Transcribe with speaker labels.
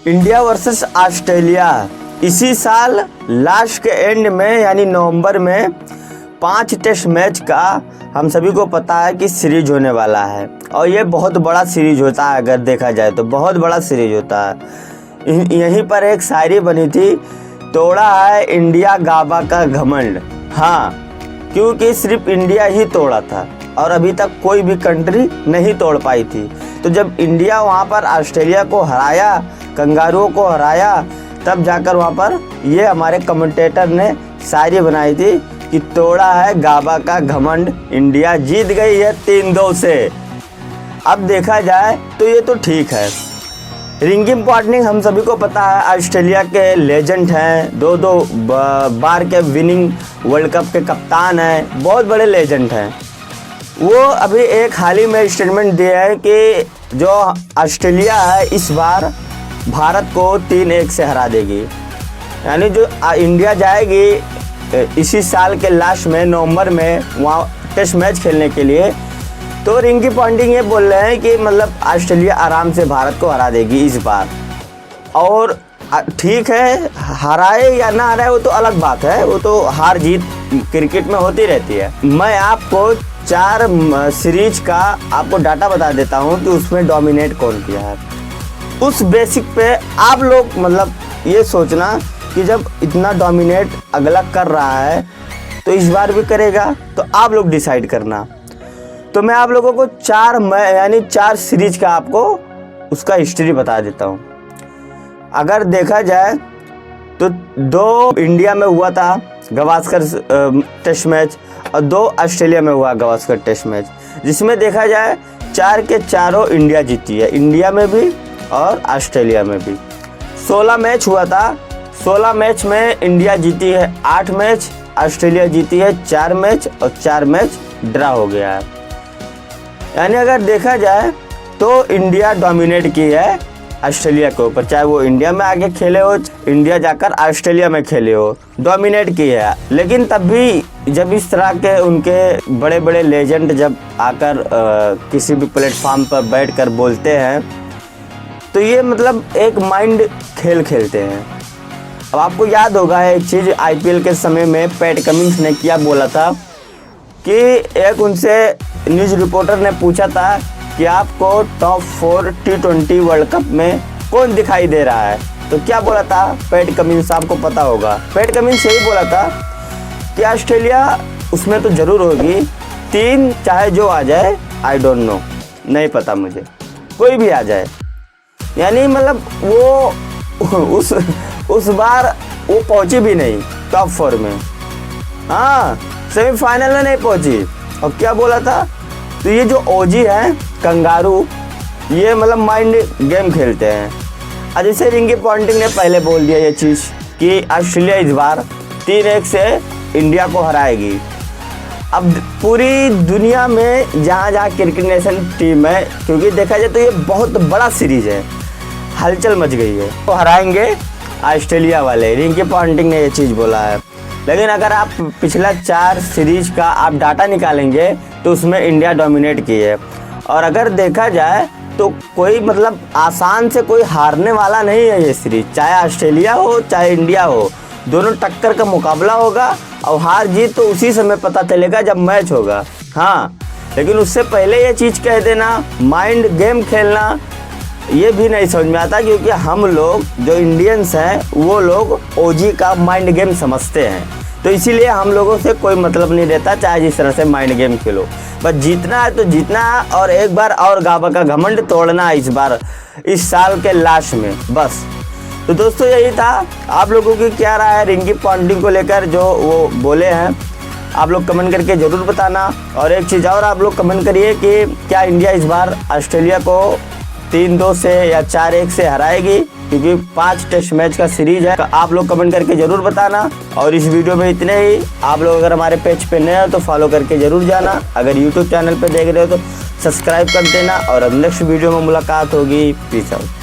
Speaker 1: India versus Australia इसी साल last के एंड में यानी नवंबर में 5 टेस्ट मैच का हम सभी को पता है कि सीरीज होने वाला है और ये बहुत बड़ा सीरीज होता है। अगर देखा जाए तो बहुत बड़ा सीरीज होता है। यहीं पर एक शायरी बनी थी, तोड़ा है इंडिया गाबा का घमंड। हाँ, क्योंकि सिर्फ इंडिया ही तोड़ा था और अभी तक कोई भी कंट्री नहीं तोड़ पाई थी। तो जब इंडिया वहाँ पर ऑस्ट्रेलिया को हराया, कंगारुओं को हराया, तब जाकर वहाँ पर ये हमारे कमेंटेटर ने शायरी बनाई थी कि तोड़ा है गाबा का घमंड, इंडिया जीत गई है 3-2 से। अब देखा जाए तो ये तो ठीक है। रिंकी पॉन्टिंग हम सभी को पता है ऑस्ट्रेलिया के लेजेंड हैं, 2 बार के विनिंग वर्ल्ड कप के कप्तान हैं, बहुत बड़े लेजेंड हैं। वो अभी एक हाल ही में स्टेटमेंट दिया है कि जो ऑस्ट्रेलिया है इस बार भारत को 3-1 से हरा देगी। यानी जो इंडिया जाएगी इसी साल के लास्ट में नवंबर में वहाँ टेस्ट मैच खेलने के लिए, तो रिंकी पॉन्टिंग ये बोल रहे हैं कि मतलब ऑस्ट्रेलिया आराम से भारत को हरा देगी इस बार। और ठीक है, हराए या ना हराए वो तो अलग बात है, वो तो हार जीत क्रिकेट में होती रहती है। मैं आपको 4 सीरीज का आपको डाटा बता देता हूँ कि उसमें डोमिनेट कौन किया है। उस बेसिक पे आप लोग मतलब ये सोचना कि जब इतना डोमिनेट अगला कर रहा है तो इस बार भी करेगा, तो आप लोग डिसाइड करना। तो मैं आप लोगों को 4 सीरीज का आपको उसका हिस्ट्री बता देता हूँ। अगर देखा जाए तो 2 इंडिया में हुआ था गावस्कर टेस्ट मैच और 2 ऑस्ट्रेलिया में हुआ गावस्कर टेस्ट मैच, जिसमें देखा जाए 4 के चारों इंडिया जीती है, इंडिया में भी और ऑस्ट्रेलिया में भी। 16 मैच हुआ था, 16 मैच में इंडिया जीती है 8 मैच, ऑस्ट्रेलिया जीती है 4 मैच और 4 मैच ड्रा हो गया है। यानी अगर देखा जाए तो इंडिया डोमिनेट की है ऑस्ट्रेलिया के ऊपर, चाहे वो इंडिया में आगे खेले हो, इंडिया जाकर ऑस्ट्रेलिया में खेले हो, डोमिनेट की है। लेकिन तब भी जब इस तरह के उनके बड़े बड़े लेजेंड जब आकर किसी भी प्लेटफॉर्म पर बैठकर बोलते हैं तो ये मतलब एक माइंड खेल खेलते हैं। अब आपको याद होगा एक चीज़, IPL के समय में पैट कमिंस ने क्या बोला था कि एक उनसे न्यूज़ रिपोर्टर ने पूछा था कि आपको टॉप 4 T20 वर्ल्ड कप में कौन दिखाई दे रहा है, तो क्या बोला था पैट कमिंस, आपको पता होगा। पैट कमिंस यही बोला था कि ऑस्ट्रेलिया उसमें तो ज़रूर होगी, 3 चाहे जो आ जाए, आई डोंट नो, नहीं पता मुझे, कोई भी आ जाए। यानी मतलब वो उस बार वो पहुंची भी नहीं टॉप 4 में, हाँ सेमीफाइनल में नहीं पहुंची। और क्या बोला था, तो ये जो ओजी हैं कंगारू, ये मतलब माइंड गेम खेलते हैं। और जैसे रिंकी पॉन्टिंग ने पहले बोल दिया ये चीज़ कि ऑस्ट्रेलिया इस बार 3-1 से इंडिया को हराएगी। अब पूरी दुनिया में जहाँ जहाँ क्रिकेट नेशन टीम है, क्योंकि देखा जाए तो ये बहुत बड़ा सीरीज है, हलचल मच गई है, तो हराएंगे ऑस्ट्रेलिया वाले। रिंकी पॉन्टिंग ने ये चीज़ बोला है। लेकिन अगर आप पिछला 4 सीरीज का आप डाटा निकालेंगे तो उसमें इंडिया डोमिनेट की है। और अगर देखा जाए तो कोई मतलब आसान से कोई हारने वाला नहीं है ये सीरीज, चाहे ऑस्ट्रेलिया हो चाहे इंडिया हो, दोनों टक्कर का मुकाबला होगा और हार जीत तो उसी समय पता चलेगा जब मैच होगा। हाँ, लेकिन उससे पहले ये चीज़ कह देना, माइंड गेम खेलना, ये भी नहीं समझ में आता, क्योंकि हम लोग जो इंडियंस हैं वो लोग ओजी का माइंड गेम समझते हैं। तो इसीलिए हम लोगों से कोई मतलब नहीं रहता, चाहे जिस तरह से माइंड गेम खेलो, बस जीतना है तो जीतना है और एक बार और गाबा का घमंड तोड़ना है इस बार, इस साल के लास्ट में, बस। तो दोस्तों यही था। आप लोगों की क्या राय है रिंकी पॉन्टिंग को लेकर जो वो बोले हैं, आप लोग कमेंट करके ज़रूर बताना। और एक चीज़ और आप लोग कमेंट करिए कि क्या इंडिया इस बार ऑस्ट्रेलिया को 3-2 से या 4-1 से हराएगी, क्योंकि 5 टेस्ट मैच का सीरीज है। आप लोग कमेंट करके ज़रूर बताना। और इस वीडियो में इतने ही। आप लोग अगर हमारे पेज पे नए हो तो फॉलो करके ज़रूर जाना। अगर यूट्यूब चैनल पे देख रहे हो तो सब्सक्राइब कर देना। और अब नेक्स्ट वीडियो में मुलाकात होगी। Peace out.